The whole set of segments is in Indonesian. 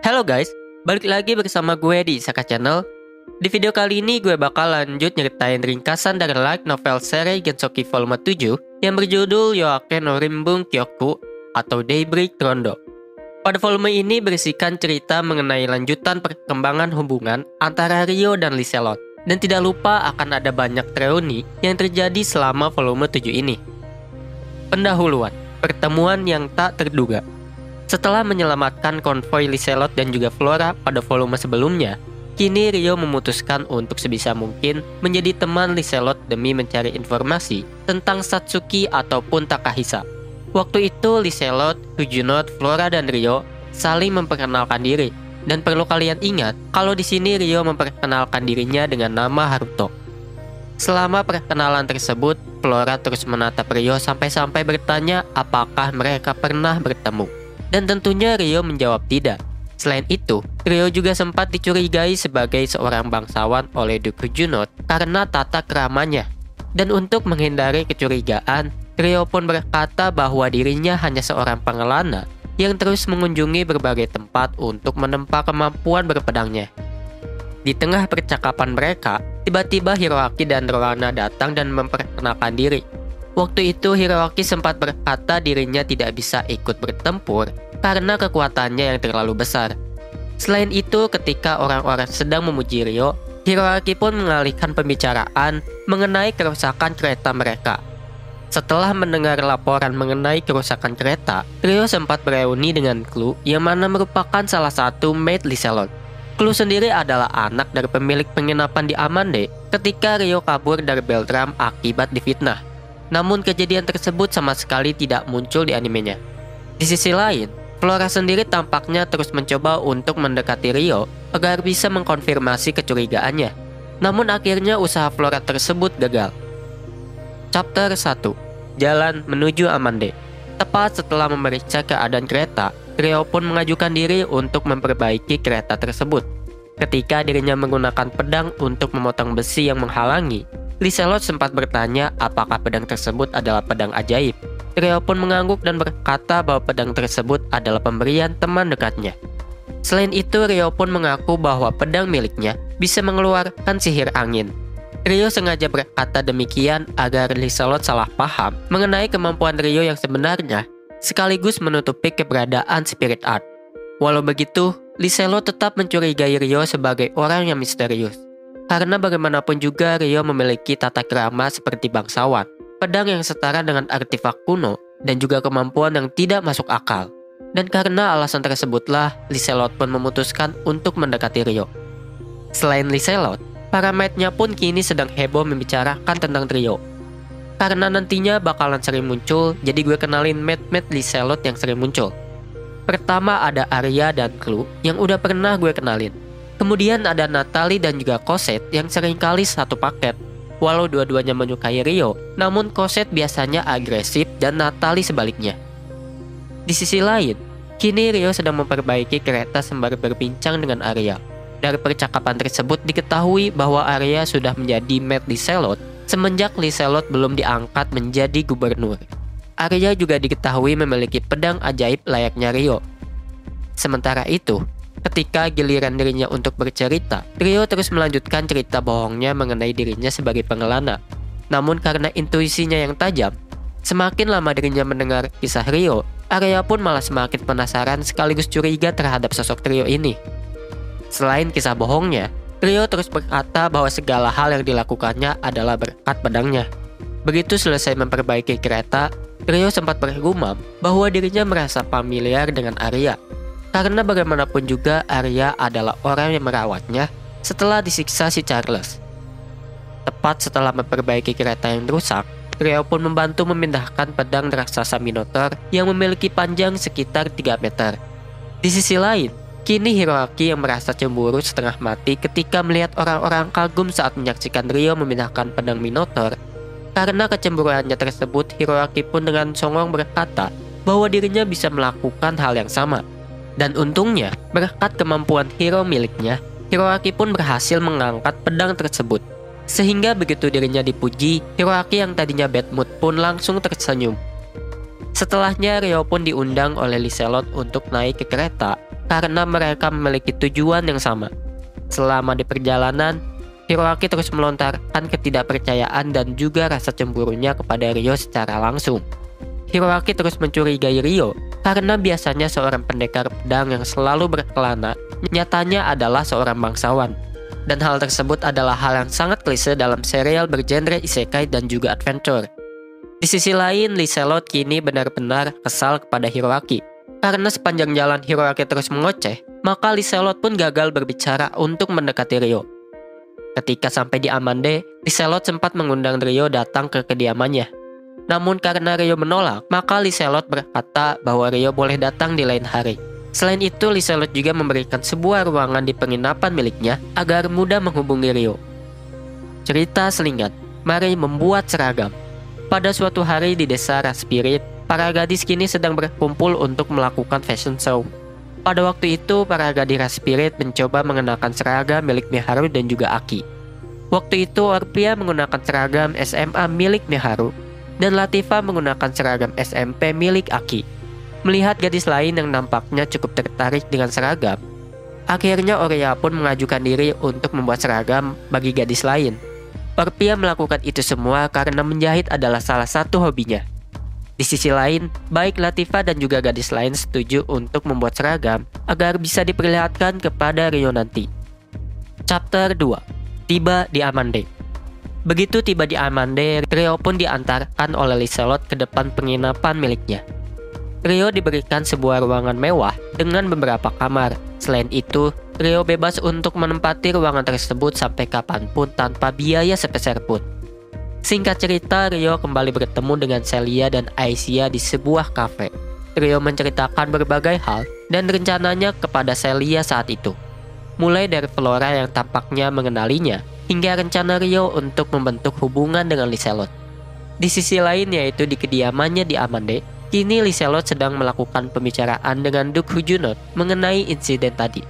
Halo guys, balik lagi bersama gue di Saka Channel. Di video kali ini gue bakal lanjut nyeritain ringkasan dari light novel seri Gensoki Volume 7 yang berjudul Yoake no Rimbun Kyoku atau Daybreak Rondo. Pada volume ini berisikan cerita mengenai lanjutan perkembangan hubungan antara Ryo dan Liselot. Dan tidak lupa akan ada banyak reuni yang terjadi selama volume 7 ini. Pendahuluan, pertemuan yang tak terduga. Setelah menyelamatkan konvoi Liselot dan juga Flora pada volume sebelumnya, kini Ryo memutuskan untuk sebisa mungkin menjadi teman Liselot demi mencari informasi tentang Satsuki ataupun Takahisa. Waktu itu Liselot, Hyujunot, Flora, dan Ryo saling memperkenalkan diri. Dan perlu kalian ingat, kalau di sini Ryo memperkenalkan dirinya dengan nama Haruto. Selama perkenalan tersebut, Flora terus menatap Ryo sampai-sampai bertanya apakah mereka pernah bertemu. Dan tentunya Ryo menjawab tidak. Selain itu, Ryo juga sempat dicurigai sebagai seorang bangsawan oleh Duke Hyujunot karena tata keramanya. Dan untuk menghindari kecurigaan, Ryo pun berkata bahwa dirinya hanya seorang pengelana yang terus mengunjungi berbagai tempat untuk menempa kemampuan berpedangnya. Di tengah percakapan mereka, tiba-tiba Hiroaki dan Rohana datang dan memperkenalkan diri. Waktu itu Hiroaki sempat berkata dirinya tidak bisa ikut bertempur karena kekuatannya yang terlalu besar. Selain itu, ketika orang-orang sedang memuji Ryo, Hiroaki pun mengalihkan pembicaraan mengenai kerusakan kereta mereka. Setelah mendengar laporan mengenai kerusakan kereta, Ryo sempat bereuni dengan Clue yang mana merupakan salah satu maid Liselot. Clue sendiri adalah anak dari pemilik penginapan di Amande ketika Ryo kabur dari Beltram akibat difitnah. Namun kejadian tersebut sama sekali tidak muncul di animenya. Di sisi lain, Flora sendiri tampaknya terus mencoba untuk mendekati Ryo agar bisa mengkonfirmasi kecurigaannya. Namun akhirnya usaha Flora tersebut gagal. Chapter 1, Jalan Menuju Amande. Tepat setelah memeriksa keadaan kereta, Ryo pun mengajukan diri untuk memperbaiki kereta tersebut. Ketika dirinya menggunakan pedang untuk memotong besi yang menghalangi, Liselot sempat bertanya apakah pedang tersebut adalah pedang ajaib. Ryo pun mengangguk dan berkata bahwa pedang tersebut adalah pemberian teman dekatnya. Selain itu, Ryo pun mengaku bahwa pedang miliknya bisa mengeluarkan sihir angin. Ryo sengaja berkata demikian agar Liselot salah paham mengenai kemampuan Ryo yang sebenarnya, sekaligus menutupi keberadaan spirit art. Walau begitu, Liselot tetap mencurigai Ryo sebagai orang yang misterius. Karena bagaimanapun juga Ryo memiliki tata krama seperti bangsawan, pedang yang setara dengan artefak kuno, dan juga kemampuan yang tidak masuk akal. Dan karena alasan tersebutlah, Liselot pun memutuskan untuk mendekati Ryo. Selain Liselot, para maidnya pun kini sedang heboh membicarakan tentang Ryo. Karena nantinya bakalan sering muncul, jadi gue kenalin maid-maid Liselot yang sering muncul. Pertama ada Arya dan Clue yang udah pernah gue kenalin. Kemudian ada Natalie dan juga Cosette yang seringkali satu paket. Walau dua-duanya menyukai Ryo, namun Cosette biasanya agresif dan Natalie sebaliknya. Di sisi lain, kini Ryo sedang memperbaiki kereta sembari berbincang dengan Arya. Dari percakapan tersebut diketahui bahwa Arya sudah menjadi maid Liselot semenjak Liselot belum diangkat menjadi gubernur. Arya juga diketahui memiliki pedang ajaib layaknya Ryo. Sementara itu, ketika giliran dirinya untuk bercerita, Ryo terus melanjutkan cerita bohongnya mengenai dirinya sebagai pengelana. Namun karena intuisinya yang tajam, semakin lama dirinya mendengar kisah Ryo, Arya pun malah semakin penasaran sekaligus curiga terhadap sosok Ryo ini. Selain kisah bohongnya, Ryo terus berkata bahwa segala hal yang dilakukannya adalah berkat pedangnya. Begitu selesai memperbaiki kereta, Ryo sempat bergumam bahwa dirinya merasa familiar dengan Arya. Karena bagaimanapun juga Arya adalah orang yang merawatnya setelah disiksa si Charles. Tepat setelah memperbaiki kereta yang rusak, Ryo pun membantu memindahkan pedang raksasa Minotaur yang memiliki panjang sekitar 3 meter. Di sisi lain, kini Hiroaki yang merasa cemburu setengah mati ketika melihat orang-orang kagum saat menyaksikan Ryo memindahkan pedang Minotaur. Karena kecemburuannya tersebut, Hiroaki pun dengan songong berkata bahwa dirinya bisa melakukan hal yang sama. Dan untungnya, berkat kemampuan hero miliknya, Hiroaki pun berhasil mengangkat pedang tersebut. Sehingga begitu dirinya dipuji, Hiroaki yang tadinya bad mood pun langsung tersenyum. Setelahnya Ryo pun diundang oleh Liselot untuk naik ke kereta karena mereka memiliki tujuan yang sama. Selama di perjalanan, Hiroaki terus melontarkan ketidakpercayaan dan juga rasa cemburunya kepada Ryo secara langsung. Hiroaki terus mencurigai Ryo karena biasanya seorang pendekar pedang yang selalu berkelana nyatanya adalah seorang bangsawan. Dan hal tersebut adalah hal yang sangat klise dalam serial bergenre isekai dan juga adventure. Di sisi lain, Liselot kini benar-benar kesal kepada Hiroaki. Karena sepanjang jalan Hiroaki terus mengoceh, maka Liselot pun gagal berbicara untuk mendekati Ryo. Ketika sampai di Amande, Liselot sempat mengundang Ryo datang ke kediamannya. Namun karena Ryo menolak, maka Liselot berkata bahwa Ryo boleh datang di lain hari. Selain itu, Liselot juga memberikan sebuah ruangan di penginapan miliknya agar mudah menghubungi Ryo. Cerita selingan, mari membuat seragam. Pada suatu hari di desa Raspirit, para gadis kini sedang berkumpul untuk melakukan fashion show. Pada waktu itu, para gadis Raspirit mencoba mengenakan seragam milik Miharu dan juga Aki. Waktu itu, Orpia menggunakan seragam SMA milik Miharu, dan Latifa menggunakan seragam SMP milik Aki. Melihat gadis lain yang nampaknya cukup tertarik dengan seragam, akhirnya Oria pun mengajukan diri untuk membuat seragam bagi gadis lain. Orpia melakukan itu semua karena menjahit adalah salah satu hobinya. Di sisi lain, baik Latifa dan juga gadis lain setuju untuk membuat seragam agar bisa diperlihatkan kepada Ryo nanti. Chapter 2. Tiba di Amande. Begitu tiba di Amande, Ryo pun diantarkan oleh Liselot ke depan penginapan miliknya. Ryo diberikan sebuah ruangan mewah dengan beberapa kamar. Selain itu, Ryo bebas untuk menempati ruangan tersebut sampai kapanpun tanpa biaya sepeser pun. Singkat cerita, Ryo kembali bertemu dengan Celia dan Aisia di sebuah kafe. Ryo menceritakan berbagai hal dan rencananya kepada Celia saat itu. Mulai dari Flora yang tampaknya mengenalinya, hingga rencana Ryo untuk membentuk hubungan dengan Liselot. Di sisi lain yaitu di kediamannya di Amande, kini Liselot sedang melakukan pembicaraan dengan Duke Hujunot mengenai insiden tadi.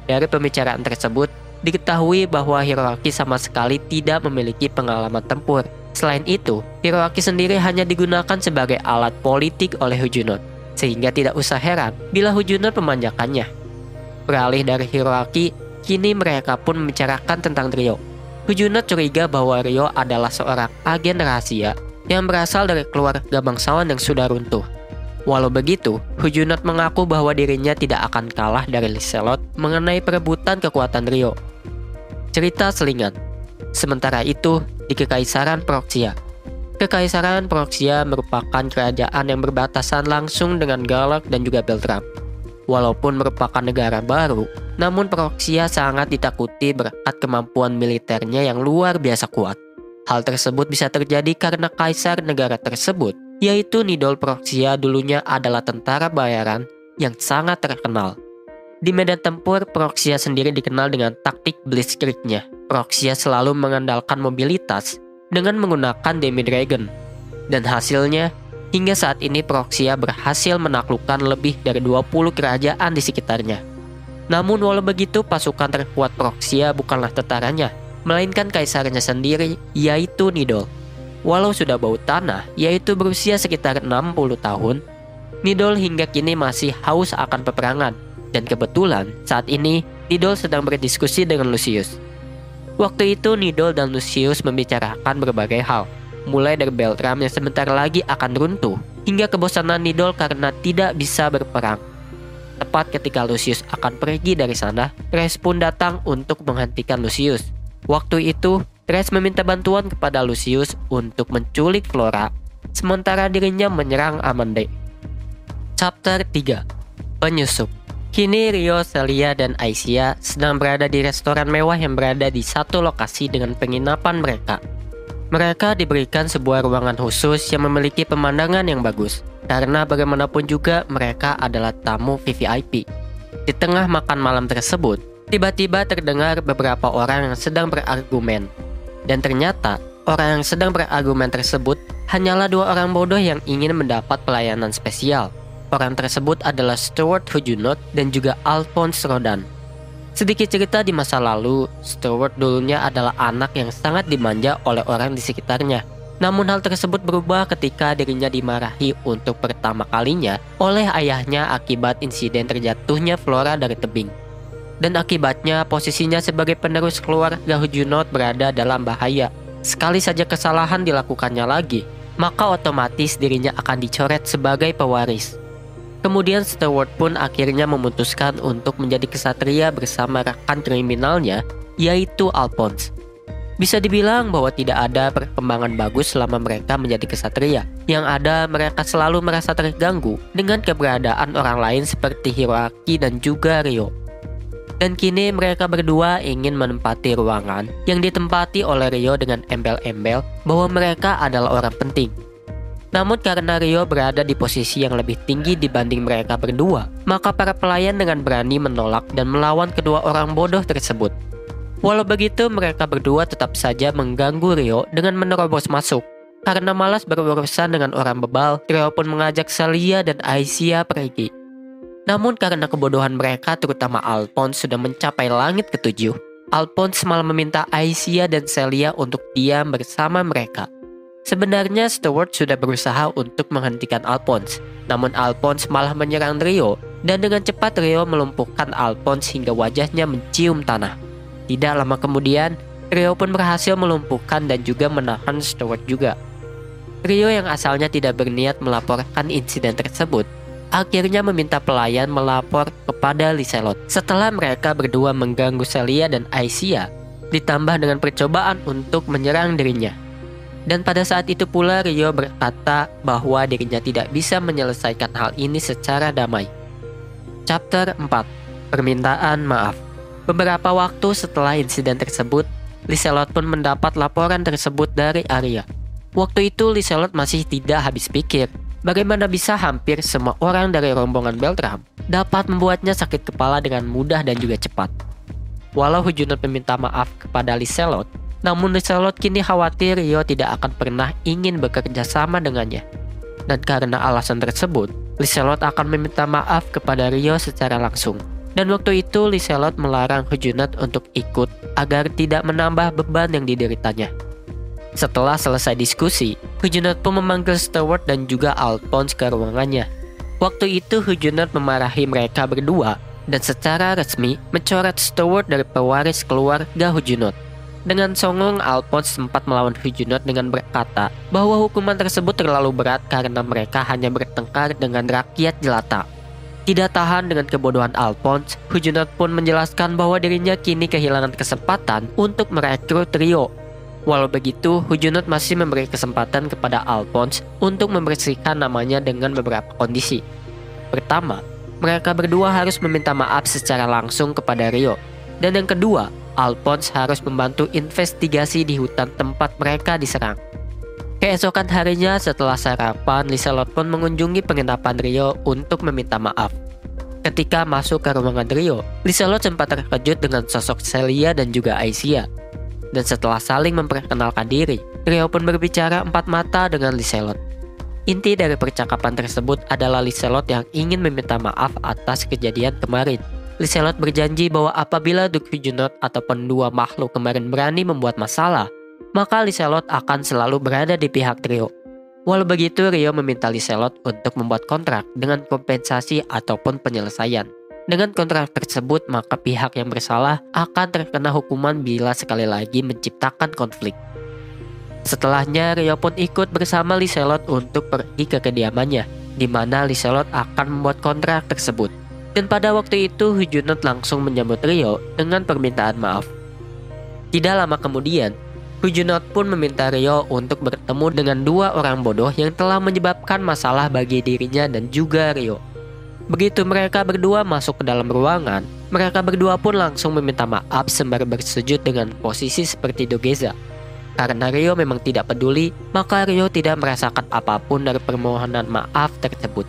Dari pembicaraan tersebut, diketahui bahwa Hiroaki sama sekali tidak memiliki pengalaman tempur. Selain itu, Hiroaki sendiri hanya digunakan sebagai alat politik oleh Hujunot, sehingga tidak usah heran bila Hujunot memanjakannya. Beralih dari Hiroaki, kini mereka pun membicarakan tentang Ryo. Hujunot curiga bahwa Ryo adalah seorang agen rahasia yang berasal dari keluarga bangsawan yang sudah runtuh. Walau begitu, Hujunot mengaku bahwa dirinya tidak akan kalah dari Liselot mengenai perebutan kekuatan Ryo. Cerita selingan. Sementara itu, di Kekaisaran Proxia. Kekaisaran Proxia merupakan kerajaan yang berbatasan langsung dengan Galak dan juga Beltram. Walaupun merupakan negara baru, namun Proxia sangat ditakuti berkat kemampuan militernya yang luar biasa kuat. Hal tersebut bisa terjadi karena kaisar negara tersebut, yaitu Nidol Proxia, dulunya adalah tentara bayaran yang sangat terkenal. Di medan tempur, Proxia sendiri dikenal dengan taktik Blitzkrieg-nya. Proxia selalu mengandalkan mobilitas dengan menggunakan Demi Dragon. Dan hasilnya, hingga saat ini Proxia berhasil menaklukkan lebih dari 20 kerajaan di sekitarnya. Namun walau begitu, pasukan terkuat Proxia bukanlah tentaranya, melainkan kaisarnya sendiri, yaitu Nidol. Walau sudah bau tanah, yaitu berusia sekitar 60 tahun, Nidol hingga kini masih haus akan peperangan. Dan kebetulan, saat ini, Nidol sedang berdiskusi dengan Lucius. Waktu itu, Nidol dan Lucius membicarakan berbagai hal, mulai dari Beltram yang sebentar lagi akan runtuh, hingga kebosanan Nidol karena tidak bisa berperang. Tepat ketika Lucius akan pergi dari sana, Thres pun datang untuk menghentikan Lucius. Waktu itu, Thres meminta bantuan kepada Lucius untuk menculik Flora, sementara dirinya menyerang Amande. Chapter 3. Penyusup. Kini Ryo, Celia, dan Aisia sedang berada di restoran mewah yang berada di satu lokasi dengan penginapan mereka. Mereka diberikan sebuah ruangan khusus yang memiliki pemandangan yang bagus, karena bagaimanapun juga mereka adalah tamu VVIP. Di tengah makan malam tersebut, tiba-tiba terdengar beberapa orang yang sedang berargumen. Dan ternyata, orang yang sedang berargumen tersebut hanyalah dua orang bodoh yang ingin mendapat pelayanan spesial. Orang tersebut adalah Stewart Hujunot dan juga Alphonse Rodan. Sedikit cerita di masa lalu, Stewart dulunya adalah anak yang sangat dimanja oleh orang di sekitarnya. Namun hal tersebut berubah ketika dirinya dimarahi untuk pertama kalinya oleh ayahnya akibat insiden terjatuhnya Flora dari tebing. Dan akibatnya posisinya sebagai penerus keluarga Huguenot berada dalam bahaya. Sekali saja kesalahan dilakukannya lagi, maka otomatis dirinya akan dicoret sebagai pewaris. Kemudian Stewart pun akhirnya memutuskan untuk menjadi kesatria bersama rekan kriminalnya, yaitu Alphonse. Bisa dibilang bahwa tidak ada perkembangan bagus selama mereka menjadi kesatria. Yang ada, mereka selalu merasa terganggu dengan keberadaan orang lain seperti Hiroaki dan juga Ryo. Dan kini mereka berdua ingin menempati ruangan yang ditempati oleh Ryo dengan embel-embel bahwa mereka adalah orang penting. Namun karena Ryo berada di posisi yang lebih tinggi dibanding mereka berdua, maka para pelayan dengan berani menolak dan melawan kedua orang bodoh tersebut. Walau begitu, mereka berdua tetap saja mengganggu Ryo dengan menerobos masuk. Karena malas berurusan dengan orang bebal, Ryo pun mengajak Celia dan Aicia pergi. Namun karena kebodohan mereka, terutama Alphonse, sudah mencapai langit ketujuh, Alphonse malah meminta Aicia dan Celia untuk diam bersama mereka. Sebenarnya Stewart sudah berusaha untuk menghentikan Alphonse, namun Alphonse malah menyerang Ryo, dan dengan cepat Ryo melumpuhkan Alphonse hingga wajahnya mencium tanah. Tidak lama kemudian, Ryo pun berhasil melumpuhkan dan juga menahan Stewart juga. Ryo yang asalnya tidak berniat melaporkan insiden tersebut, akhirnya meminta pelayan melapor kepada Liselot. Setelah mereka berdua mengganggu Celia dan Aicia, ditambah dengan percobaan untuk menyerang dirinya. Dan pada saat itu pula Ryo berkata bahwa dirinya tidak bisa menyelesaikan hal ini secara damai. Chapter 4. Permintaan maaf. Beberapa waktu setelah insiden tersebut, Liselot pun mendapat laporan tersebut dari Arya. Waktu itu Liselot masih tidak habis pikir bagaimana bisa hampir semua orang dari rombongan Beltram dapat membuatnya sakit kepala dengan mudah dan juga cepat. Walau Huguenot meminta maaf kepada Liselot, namun Liselot kini khawatir Ryo tidak akan pernah ingin bekerja sama dengannya. Dan karena alasan tersebut, Liselot akan meminta maaf kepada Ryo secara langsung. Dan waktu itu Liselot melarang Huguenot untuk ikut agar tidak menambah beban yang dideritanya. Setelah selesai diskusi, Huguenot pun memanggil Stewart dan juga Alphonse ke ruangannya. Waktu itu Huguenot memarahi mereka berdua dan secara resmi mencoret Stewart dari pewaris keluarga Huguenot. Dengan songong, Alphonse sempat melawan Huguenot dengan berkata bahwa hukuman tersebut terlalu berat karena mereka hanya bertengkar dengan rakyat jelata. Tidak tahan dengan kebodohan Alphonse, Huguenot pun menjelaskan bahwa dirinya kini kehilangan kesempatan untuk merekrut Ryo. Walau begitu, Huguenot masih memberi kesempatan kepada Alphonse untuk membersihkan namanya dengan beberapa kondisi. Pertama, mereka berdua harus meminta maaf secara langsung kepada Ryo. Dan yang kedua, Alphonse harus membantu investigasi di hutan tempat mereka diserang. Keesokan harinya setelah sarapan, Liselot pun mengunjungi penginapan Ryo untuk meminta maaf. Ketika masuk ke ruangan Ryo, Liselot sempat terkejut dengan sosok Celia dan juga Aicia. Dan setelah saling memperkenalkan diri, Ryo pun berbicara empat mata dengan Liselot. Inti dari percakapan tersebut adalah Liselot yang ingin meminta maaf atas kejadian kemarin. Liselot berjanji bahwa apabila Duke Huguenot ataupun dua makhluk kemarin berani membuat masalah, maka Liselot akan selalu berada di pihak Ryo. Walau begitu, Ryo meminta Liselot untuk membuat kontrak dengan kompensasi ataupun penyelesaian. Dengan kontrak tersebut, maka pihak yang bersalah akan terkena hukuman bila sekali lagi menciptakan konflik. Setelahnya, Ryo pun ikut bersama Liselot untuk pergi ke kediamannya, di mana Liselot akan membuat kontrak tersebut. Dan pada waktu itu, Huguenot langsung menyambut Ryo dengan permintaan maaf. Tidak lama kemudian, Huguenot pun meminta Ryo untuk bertemu dengan dua orang bodoh yang telah menyebabkan masalah bagi dirinya dan juga Ryo. Begitu mereka berdua masuk ke dalam ruangan, mereka berdua pun langsung meminta maaf sembari bersujud dengan posisi seperti Dogeza. Karena Ryo memang tidak peduli, maka Ryo tidak merasakan apapun dari permohonan maaf tersebut.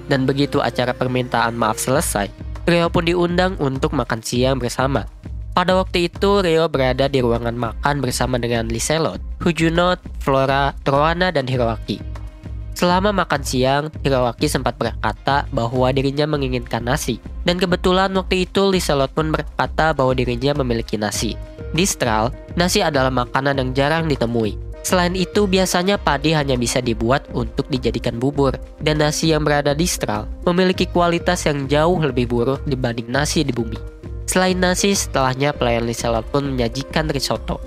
Dan begitu acara permintaan maaf selesai, Ryo pun diundang untuk makan siang bersama. Pada waktu itu, Ryo berada di ruangan makan bersama dengan Liselot, Huguenot, Flora, Troana, dan Hiroaki. Selama makan siang, Hiroaki sempat berkata bahwa dirinya menginginkan nasi. Dan kebetulan waktu itu Liselot pun berkata bahwa dirinya memiliki nasi. Di Stral, nasi adalah makanan yang jarang ditemui. Selain itu, biasanya padi hanya bisa dibuat untuk dijadikan bubur, dan nasi yang berada di Stral memiliki kualitas yang jauh lebih buruk dibanding nasi di bumi. Selain nasi, setelahnya pelayan Liselot pun menyajikan risotto.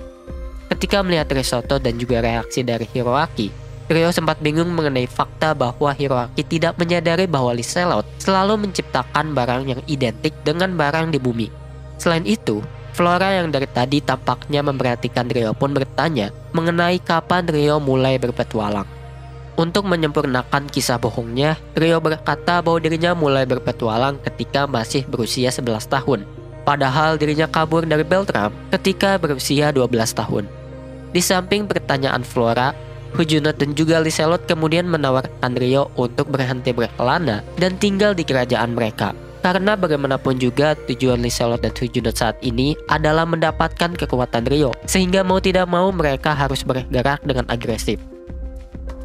Ketika melihat risotto dan juga reaksi dari Hiroaki, Rio sempat bingung mengenai fakta bahwa Hiroaki tidak menyadari bahwa Liselot selalu menciptakan barang yang identik dengan barang di bumi. Selain itu, Flora yang dari tadi tampaknya memperhatikan Rio pun bertanya mengenai kapan Rio mulai berpetualang. Untuk menyempurnakan kisah bohongnya, Rio berkata bahwa dirinya mulai berpetualang ketika masih berusia 11 tahun. Padahal dirinya kabur dari Beltram ketika berusia 12 tahun. Di samping pertanyaan Flora, Hujunot dan juga Liselot kemudian menawarkan Rio untuk berhenti berkelana dan tinggal di kerajaan mereka. Karena bagaimanapun juga tujuan Liselot dan Hujunot saat ini adalah mendapatkan kekuatan Rio, sehingga mau tidak mau mereka harus bergerak dengan agresif.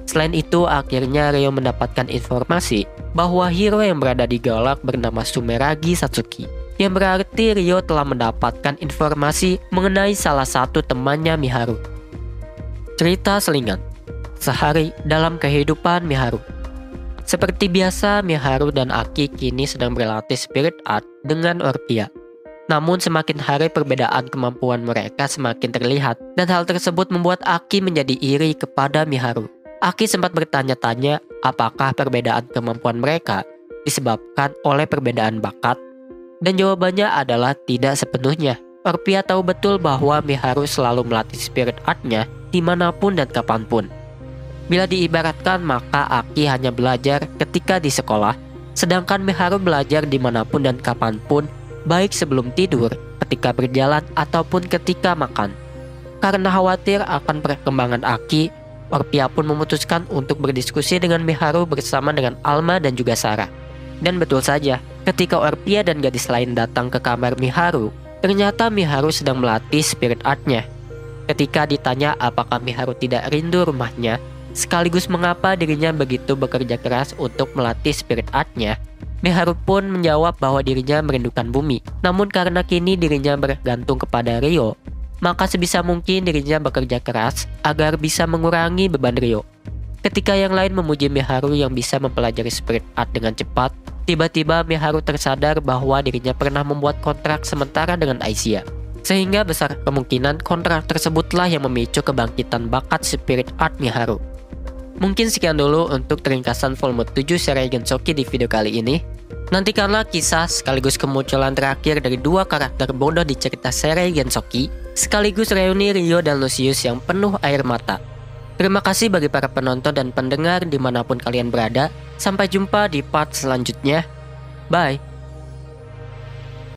Selain itu, akhirnya Rio mendapatkan informasi bahwa hero yang berada di Galak bernama Sumeragi Satsuki, yang berarti Rio telah mendapatkan informasi mengenai salah satu temannya Miharu. Cerita selingan. Sehari dalam kehidupan Miharu. Seperti biasa, Miharu dan Aki kini sedang berlatih spirit art dengan Orpia. Namun semakin hari perbedaan kemampuan mereka semakin terlihat, dan hal tersebut membuat Aki menjadi iri kepada Miharu. Aki sempat bertanya-tanya apakah perbedaan kemampuan mereka disebabkan oleh perbedaan bakat, dan jawabannya adalah tidak sepenuhnya. Orpia tahu betul bahwa Miharu selalu melatih spirit artnya dimanapun dan kapanpun. Bila diibaratkan, maka Aki hanya belajar ketika di sekolah, sedangkan Miharu belajar dimanapun dan kapanpun, baik sebelum tidur, ketika berjalan, ataupun ketika makan. Karena khawatir akan perkembangan Aki, Orpia pun memutuskan untuk berdiskusi dengan Miharu bersama dengan Alma dan juga Sarah. Dan betul saja, ketika Orpia dan gadis lain datang ke kamar Miharu, ternyata Miharu sedang melatih spirit artnya. Ketika ditanya apakah Miharu tidak rindu rumahnya, sekaligus mengapa dirinya begitu bekerja keras untuk melatih spirit artnya, Miharu pun menjawab bahwa dirinya merindukan bumi. Namun karena kini dirinya bergantung kepada Rio, maka sebisa mungkin dirinya bekerja keras agar bisa mengurangi beban Rio. Ketika yang lain memuji Miharu yang bisa mempelajari spirit art dengan cepat, tiba-tiba Miharu tersadar bahwa dirinya pernah membuat kontrak sementara dengan Aicia. Sehingga besar kemungkinan kontrak tersebutlah yang memicu kebangkitan bakat spirit art Miharu. Mungkin sekian dulu untuk ringkasan volume 7 seri Gensoki di video kali ini. Nantikanlah kisah sekaligus kemunculan terakhir dari dua karakter bodoh di cerita seri Gensoki, sekaligus reuni Rio dan Lucius yang penuh air mata. Terima kasih bagi para penonton dan pendengar dimanapun kalian berada. Sampai jumpa di part selanjutnya. Bye.